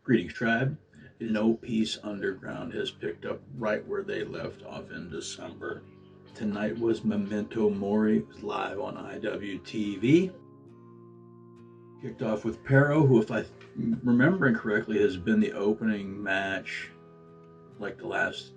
Greetings, tribe. No Peace Underground has picked up right where they left off in December. Tonight was Memento Mori. It was live on IWTV. Kicked off with Pero, who, if I'm remembering correctly, has been the opening match like the last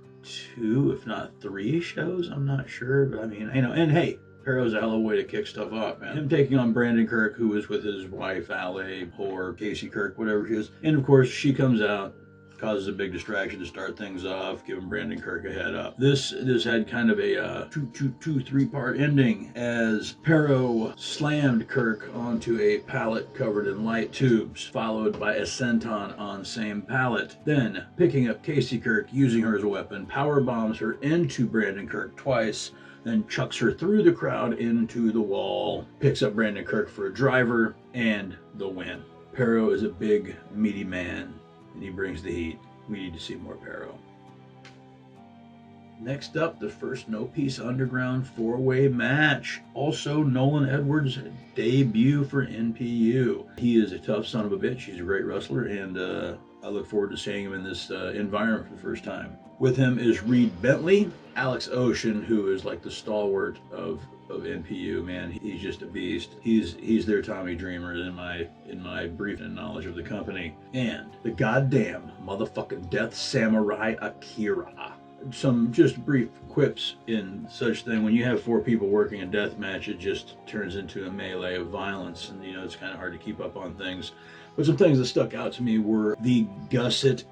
2, if not 3 shows. I'm not sure, but I mean, you know, and hey, Pero's a hell of a way to kick stuff off, man. Him taking on Brandon Kirk, who was with his wife, Allie, or Casey Kirk, whatever she is. And of course, she comes out, causes a big distraction to start things off, giving Brandon Kirk a head up. This had kind of a 3-part ending as Pero slammed Kirk onto a pallet covered in light tubes, followed by a senton on same pallet. Then, picking up Casey Kirk, using her as a weapon, power bombs her into Brandon Kirk twice, then chucks her through the crowd into the wall, picks up Brandon Kirk for a driver, and the win. Pero is a big, meaty man, and he brings the heat. We need to see more Pero. Next up, the first No Peace Underground 4-way match. Also, Nolan Edwards' debut for NPU. He is a tough son of a bitch. He's a great wrestler, and I look forward to seeing him in this environment for the first time. With him is Reed Bentley, Alex Ocean, who is like the stalwart of NPU, man. He's just a beast. He's their Tommy Dreamer in my brief knowledge of the company. And the goddamn motherfucking Death Samurai Akira. Some just brief quips in such thing. When you have 4 people working a death match, it just turns into a melee of violence, and you know it's kind of hard to keep up on things. But some things that stuck out to me were the gusset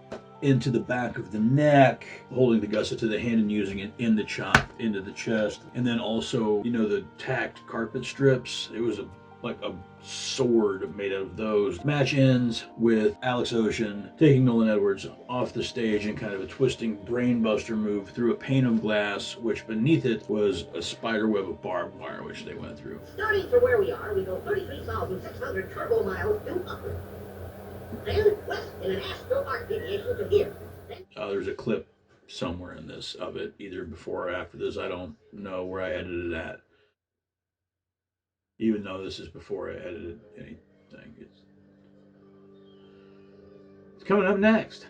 into the back of the neck, holding the gusset to the hand and using it in the chop into the chest. And then also, you know, the tacked carpet strips. It was like a sword made out of those. Match ends with Alex Ocean taking Nolan Edwards off the stage in kind of a twisting brainbuster move through a pane of glass, which beneath it was a spider web of barbed wire, which they went through. Starting from where we are, we go 33,600 turbo miles due upward. Then west in an astro arc deviation to here. There's a clip somewhere in this of it, either before or after this. I don't know where I edited it at. Even though this is before I edited anything. It's coming up next.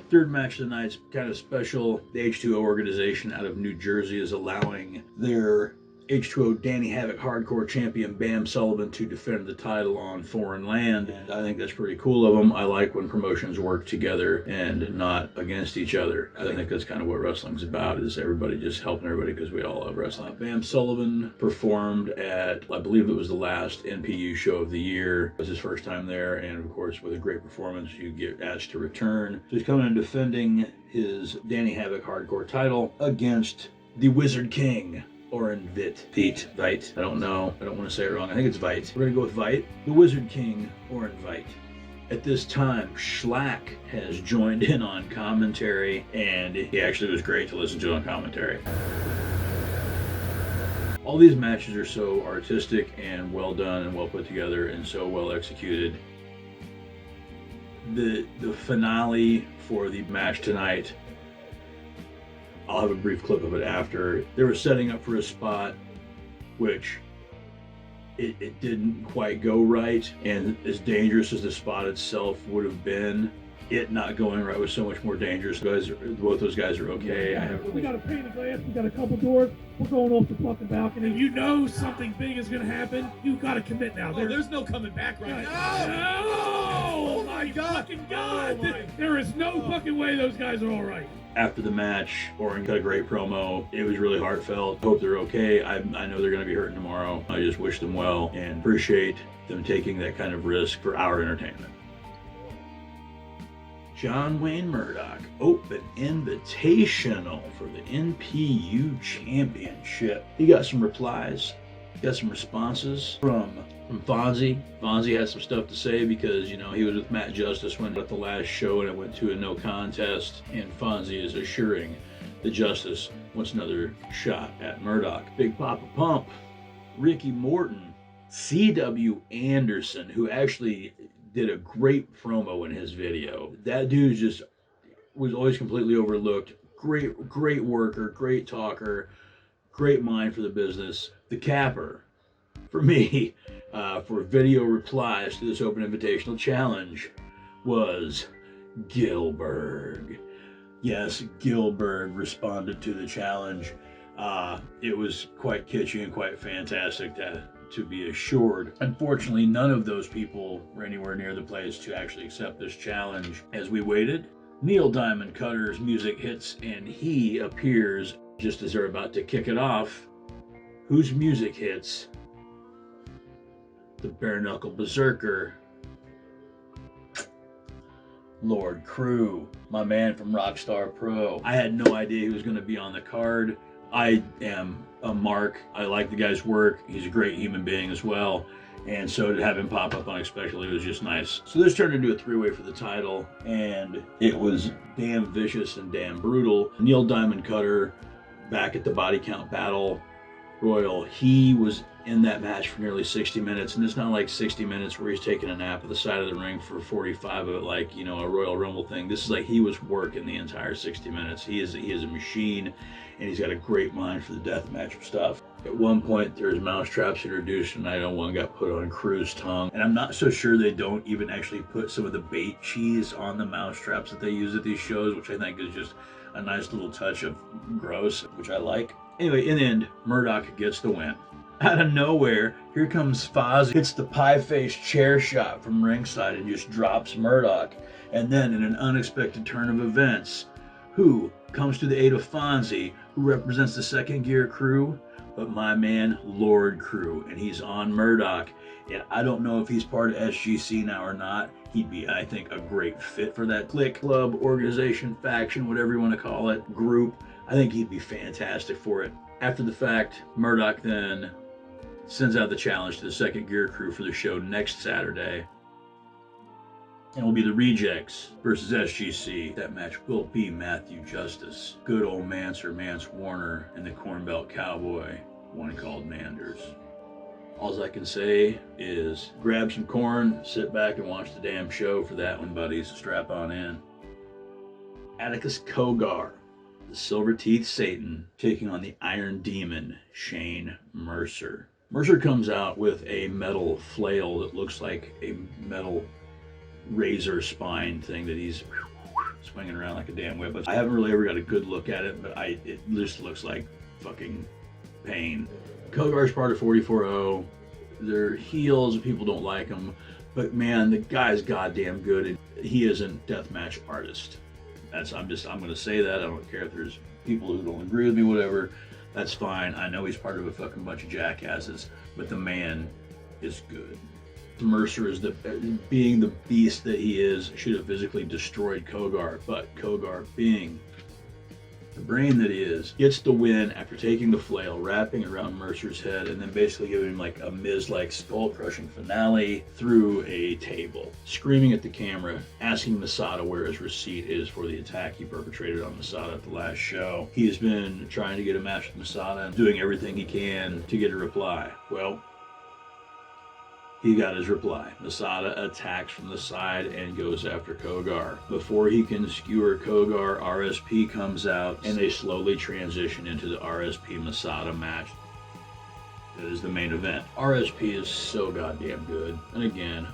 Third match of the night's kind of special. The H2O organization out of New Jersey is allowing their H2O Danny Havoc hardcore champion Bam Sullivan to defend the title on foreign land. And I think that's pretty cool of them. I like when promotions work together and not against each other. I think that's kind of what wrestling's about, is everybody just helping everybody because we all love wrestling. Bam Sullivan performed at, I believe it was the last NPU show of the year. It was his first time there, and of course with a great performance you get asked to return. So he's coming and defending his Danny Havoc hardcore title against the Wizard King, Oren Veit. I don't know. I don't want to say it wrong. I think it's Veit. We're going to go with Veit. The Wizard King, Oren Veit. At this time, Schlack has joined in on commentary, and he actually was great to listen to on commentary. All these matches are so artistic and well done and well put together and so well executed. The finale for the match tonight, I'll have a brief clip of it after. They were setting up for a spot which it didn't quite go right, and as dangerous as the spot itself would have been, it not going right was so much more dangerous. Both those guys are okay. We got a pane of glass, we got a couple doors, we're going off the fucking balcony. If you know something big is gonna happen, you gotta commit now. There's no coming back right now. No! Oh my fucking God! There is no fucking way those guys are all right. After the match, Oren cut a great promo. It was really heartfelt. Hope they're okay. I know they're going to be hurting tomorrow. I just wish them well and appreciate them taking that kind of risk for our entertainment. John Wayne Murdoch, Open Invitational for the NPU Championship. He got some replies, got some responses from Fonzie. Fonzie had some stuff to say because, you know, he was with Matt Justice when at the last show and it went to a no contest, and Fonzie is assuring the Justice wants another shot at Murdoch. Big Papa Pump, Ricky Morton, C.W. Anderson, who actually did a great promo in his video. That dude just was always completely overlooked. Great worker, great talker, great mind for the business. The capper, for me, for video replies to this Open Invitational Challenge was Gilbert. Yes, Gilbert responded to the challenge. It was quite kitschy and quite fantastic to be assured. Unfortunately, none of those people were anywhere near the place to actually accept this challenge. As we waited, Neil Diamond Cutter's music hits and he appears just as they're about to kick it off. Whose music hits? The bare knuckle berserker, Lord Crew, my man from Rockstar Pro. I had no idea he was going to be on the card. I am a mark. I like the guy's work. He's a great human being as well. And so to have him pop up unexpectedly was just nice. So this turned into a three-way for the title, and it was damn vicious and damn brutal. Neil Diamond Cutter, back at the body count battle royal, he was in that match for nearly 60 minutes, and it's not like 60 minutes where he's taking a nap at the side of the ring for 45 of it, like, you know, a Royal Rumble thing. This is like he was working the entire 60 minutes. He is a machine, and he's got a great mind for the deathmatch stuff. At one point, there's mousetraps introduced, and I know one got put on Crew's tongue. And I'm not so sure they don't even actually put some of the bait cheese on the mousetraps that they use at these shows, which I think is just a nice little touch of gross, which I like. Anyway, in the end, Murdoch gets the win. Out of nowhere, here comes Fozzy, hits the pie-faced chair shot from ringside and just drops Murdoch. And then, in an unexpected turn of events, who comes to the aid of Fonzie, who represents the Second Gear crew? But my man, Lord Crew, and he's on Murdoch. And I don't know if he's part of SGC now or not. He'd be, I think, a great fit for that clique, club, organization, faction, whatever you want to call it, group. I think he'd be fantastic for it. After the fact, Murdoch then sends out the challenge to the Second Gear crew for the show next Saturday. And it will be the Rejects versus SGC. That match will be Matthew Justice, good old Manser Mance Warner, and the Cornbelt Cowboy, one called Manders. All I can say is grab some corn, sit back and watch the damn show for that one, buddies. Strap on in. Atticus Kogar, the Silver Teeth Satan, taking on the Iron Demon, Shane Mercer. Mercer comes out with a metal flail that looks like a metal razor spine thing that he's swinging around like a damn whip. I haven't really ever got a good look at it, but it just looks like fucking pain. Kogar's part of 44-0. They're heels, people don't like him, but man, the guy's goddamn good, and he is a deathmatch artist. I'm gonna say that. I don't care if there's people who don't agree with me, whatever. That's fine. I know he's part of a fucking bunch of jackasses, but the man is good. Mercer is being the beast that he is, should have physically destroyed Kogar, but Kogar, being the brain that he is, gets the win after taking the flail, wrapping it around Mercer's head, and then basically giving him like a Miz-like skull-crushing finale through a table, screaming at the camera, asking Masada where his receipt is for the attack he perpetrated on Masada at the last show. He has been trying to get a match with Masada and doing everything he can to get a reply. Well, he got his reply. Masada attacks from the side and goes after Kogar. Before he can skewer Kogar, RSP comes out, and they slowly transition into the RSP Masada match. That is the main event. RSP is so goddamn good. And again,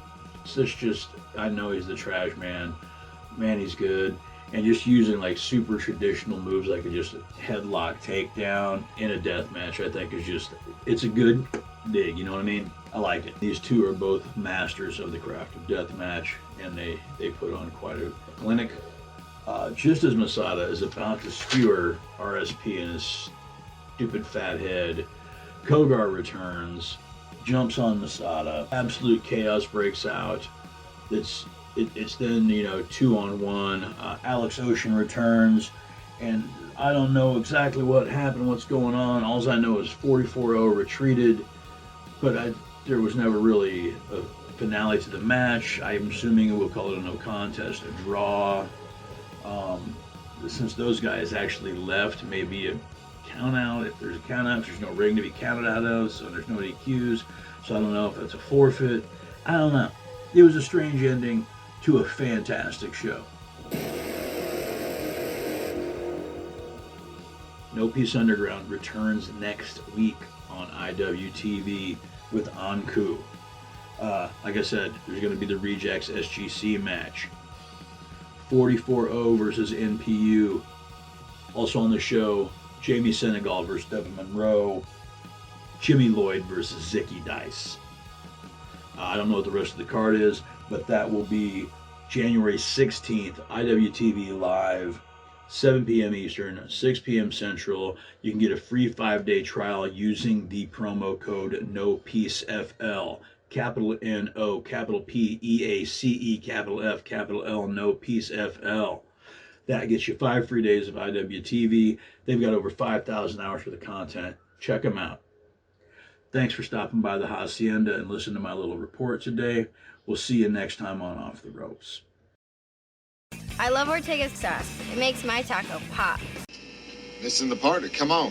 it's just, I know he's the trash man. Man, he's good. And just using like super traditional moves like just a headlock takedown in a death match, I think is just, it's a good dig, you know what I mean? I like it. These two are both masters of the craft of deathmatch, and they put on quite a clinic. Just as Masada is about to skewer RSP in his stupid fat head, Kogar returns, jumps on Masada. Absolute chaos breaks out. It's then, 2-on-1. Alex Ocean returns, and I don't know exactly what happened, what's going on. All I know is 44-0 retreated, but there was never really a finale to the match. I'm assuming we'll call it a no contest, a draw. Since those guys actually left, maybe a count out. If there's a count out, there's no ring to be counted out of, so there's no DQs. So I don't know if it's a forfeit. I don't know. It was a strange ending to a fantastic show. No Peace Underground returns next week on IWTV with Anku. Like I said, there's going to be the Rejects SGC match. 44-0 versus NPU. Also on the show, Jamie Senegal versus Devin Monroe. Jimmy Lloyd versus Zicky Dice. I don't know what the rest of the card is, but that will be January 16th, IWTV Live, 7 p.m. Eastern, 6 p.m. Central. You can get a free 5-day trial using the promo code NOPEACEFL. Capital N-O, capital P-E-A-C-E, capital F, capital L, NOPEACEFL. That gets you 5 free days of IWTV. They've got over 5,000 hours worth of content. Check them out. Thanks for stopping by the Hacienda and listening to my little report today. We'll see you next time on Off the Ropes. I love Ortega's sauce. It makes my taco pop. Missing the party. Come on.